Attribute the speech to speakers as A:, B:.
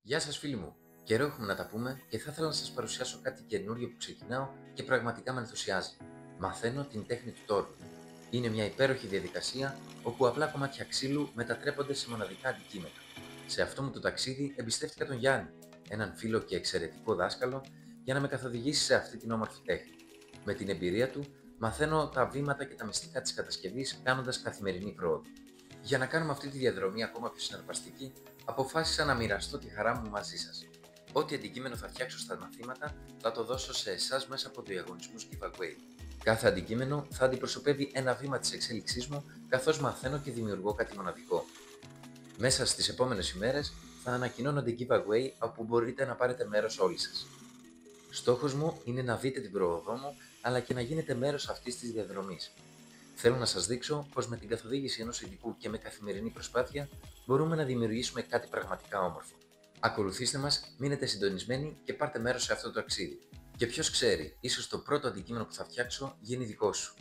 A: Γεια σας φίλοι μου, καιρό έχουμε να τα πούμε και θα ήθελα να σας παρουσιάσω κάτι καινούριο που ξεκινάω και πραγματικά με ενθουσιάζει. Μαθαίνω την τέχνη του τόρου. Είναι μια υπέροχη διαδικασία όπου απλά κομμάτια ξύλου μετατρέπονται σε μοναδικά αντικείμενα. Σε αυτό μου το ταξίδι εμπιστεύτηκα τον Γιάννη, έναν φίλο και εξαιρετικό δάσκαλο, για να με καθοδηγήσει σε αυτή την όμορφη τέχνη. Με την εμπειρία του, μαθαίνω τα βήματα και τα μυστικά της κατασκευής κάνοντας καθημερινή πρόοδο. Για να κάνουμε αυτή τη διαδρομή ακόμα πιο συναρπαστική, αποφάσισα να μοιραστώ τη χαρά μου μαζί σας. Ό,τι αντικείμενο θα φτιάξω στα μαθήματα θα το δώσω σε εσάς μέσα από διαγωνισμούς giveaway. Κάθε αντικείμενο θα αντιπροσωπεύει ένα βήμα της εξέλιξής μου, καθώς μαθαίνω και δημιουργώ κάτι μοναδικό. Μέσα στις επόμενες ημέρες θα ανακοινώνονται giveaway όπου μπορείτε να πάρετε μέρος όλοι σας. Στόχος μου είναι να δείτε την πρόοδό μου, αλλά και να γίνετε μέρος αυτής της διαδρομής. Θέλω να σας δείξω πως με την καθοδήγηση ενός ειδικού και με καθημερινή προσπάθεια μπορούμε να δημιουργήσουμε κάτι πραγματικά όμορφο. Ακολουθήστε μας, μείνετε συντονισμένοι και πάρτε μέρος σε αυτό το ταξίδι. Και ποιος ξέρει, ίσως το πρώτο αντικείμενο που θα φτιάξω γίνει δικό σου.